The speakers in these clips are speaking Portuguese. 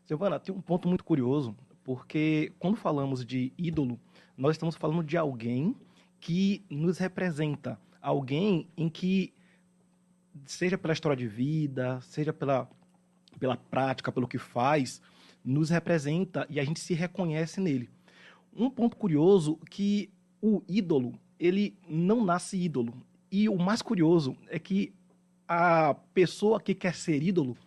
Silvana, tem um ponto muito curioso, porque quando falamos de ídolo, nós estamos falando de alguém que nos representa, alguém em que, seja pela história de vida, seja pela prática, pelo que faz, nos representa e a gente se reconhece nele. Um ponto curioso que o ídolo, ele não nasce ídolo. E o mais curioso é que a pessoa que quer ser ídolo,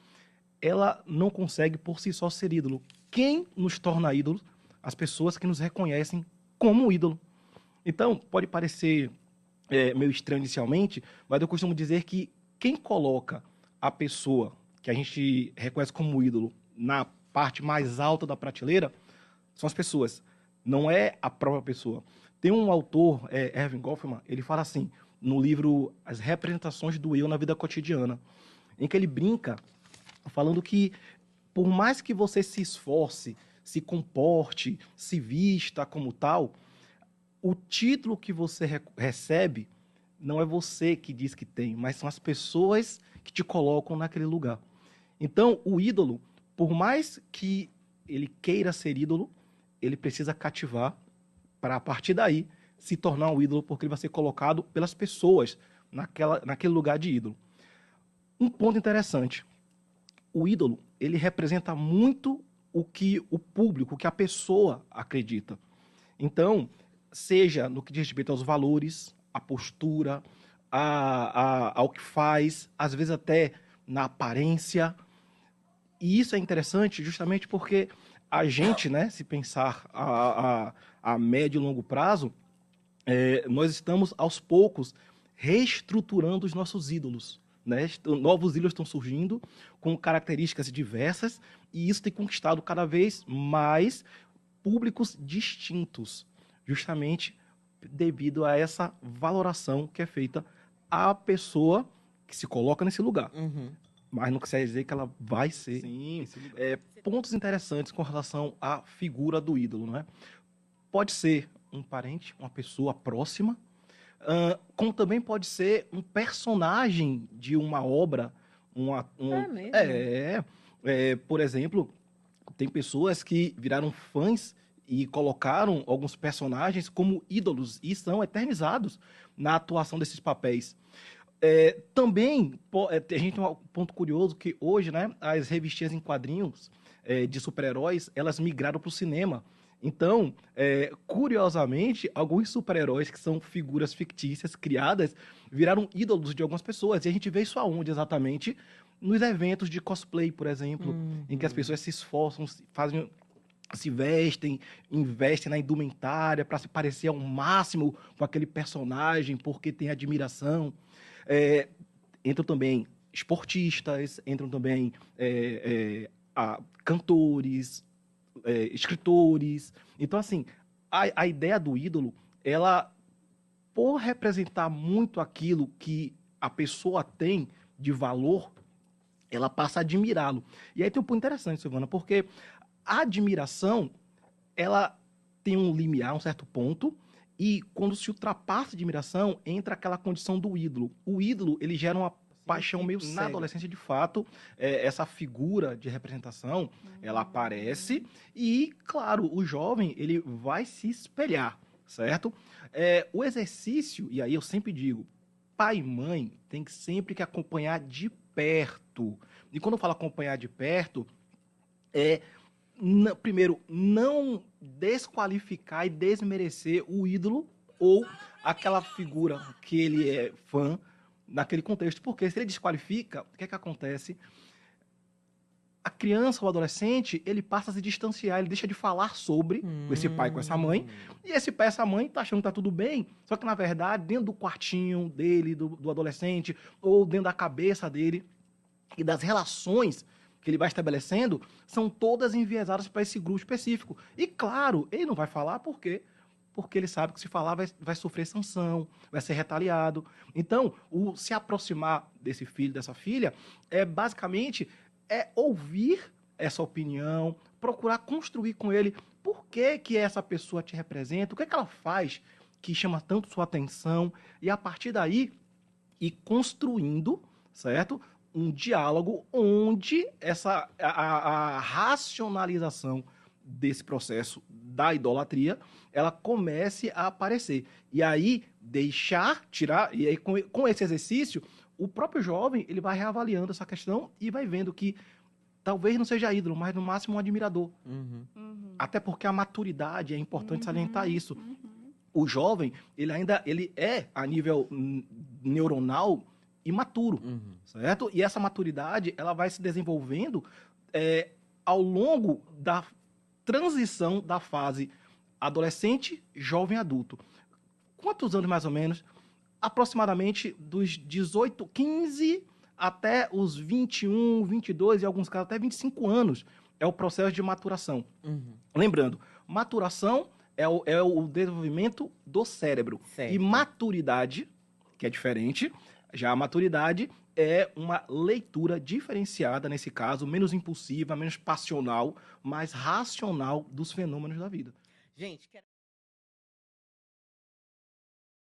ela não consegue por si só ser ídolo. Quem nos torna ídolos? As pessoas que nos reconhecem como ídolo. Então, pode parecer meio estranho inicialmente, mas eu costumo dizer que quem coloca a pessoa que a gente reconhece como ídolo na parte mais alta da prateleira são as pessoas, não é a própria pessoa. Tem um autor, Erving Goffman, ele fala assim, no livro As Representações do Eu na Vida Cotidiana, em que ele brinca falando que por mais que você se esforce, se comporte, se vista como tal, o título que você recebe não é você que diz que tem, mas são as pessoas que te colocam naquele lugar. Então, o ídolo, por mais que ele queira ser ídolo, ele precisa cativar para, a partir daí, se tornar um ídolo, porque ele vai ser colocado pelas pessoas naquele lugar de ídolo. Um ponto interessante, o ídolo, ele representa muito o que o público, o que a pessoa acredita. Então, seja no que diz respeito aos valores, à postura, ao que faz, às vezes até na aparência. E isso é interessante justamente porque a gente, né, se pensar a médio e longo prazo, nós estamos aos poucos reestruturando os nossos ídolos. Né? Novos ídolos estão surgindo com características diversas e isso tem conquistado cada vez mais públicos distintos, justamente devido a essa valoração que é feita à pessoa que se coloca nesse lugar. Uhum. Mas não quer dizer que ela vai ser. Sim, Pontos interessantes com relação à figura do ídolo, não é? Pode ser um parente, uma pessoa próxima, como também pode ser um personagem de uma obra. É mesmo? Por exemplo, tem pessoas que viraram fãs e colocaram alguns personagens como ídolos e são eternizados na atuação desses papéis. Também, a gente tem um ponto curioso que hoje, né, as revistinhas em quadrinhos de super-heróis, elas migraram para o cinema. Então, curiosamente, alguns super-heróis que são figuras fictícias criadas viraram ídolos de algumas pessoas. E a gente vê isso aonde exatamente? Nos eventos de cosplay, por exemplo, em que as pessoas se esforçam, se vestem, investem na indumentária para se parecer ao máximo com aquele personagem, porque tem admiração. Entram também esportistas, entram também cantores, escritores. Então, assim, a ideia do ídolo, ela, por representar muito aquilo que a pessoa tem de valor, ela passa a admirá-lo. E aí tem um ponto interessante, Silvana, porque a admiração, ela tem um limiar, um certo ponto, e quando se ultrapassa a admiração, entra aquela condição do ídolo. O ídolo, ele gera uma paixão meio cega. Na adolescência, de fato, essa figura de representação, ela aparece e, claro, o jovem, ele vai se espelhar, certo? O exercício, e aí eu sempre digo, pai e mãe tem que sempre que acompanhar de perto. E quando eu falo acompanhar de perto, primeiro, não desqualificar e desmerecer o ídolo ou aquela figura que ele é fã naquele contexto. Porque se ele desqualifica, o que é que acontece? A criança ou o adolescente, ele passa a se distanciar, ele deixa de falar sobre com esse pai, com essa mãe, e esse pai e essa mãe tá achando que tá tudo bem, só que, na verdade, dentro do quartinho dele, do adolescente, ou dentro da cabeça dele, e das relações que ele vai estabelecendo, são todas enviesadas para esse grupo específico. E, claro, ele não vai falar por quê? Porque ele sabe que se falar vai sofrer sanção, vai ser retaliado. Então, se aproximar desse filho, dessa filha, basicamente ouvir essa opinião, procurar construir com ele por que essa pessoa te representa, o que ela faz que chama tanto sua atenção, e a partir daí ir construindo, certo? um diálogo onde a racionalização desse processo da idolatria, ela comece a aparecer. E aí, tirar, e aí com esse exercício, o próprio jovem, ele vai reavaliando essa questão e vai vendo que talvez não seja ídolo, mas no máximo um admirador. Até porque a maturidade, é importante salientar isso. O jovem, ele é, a nível neuronal, imaturo, certo? E essa maturidade, ela vai se desenvolvendo ao longo da transição da fase adolescente, jovem, adulto. Quantos anos, mais ou menos? Aproximadamente dos 18, 15 até os 21, 22, em alguns casos até 25 anos, é o processo de maturação. Lembrando, maturação é o desenvolvimento do cérebro. Certo. E maturidade, que é diferente, já a maturidade é uma leitura diferenciada, nesse caso, menos impulsiva, menos passional, mais racional dos fenômenos da vida. Gente,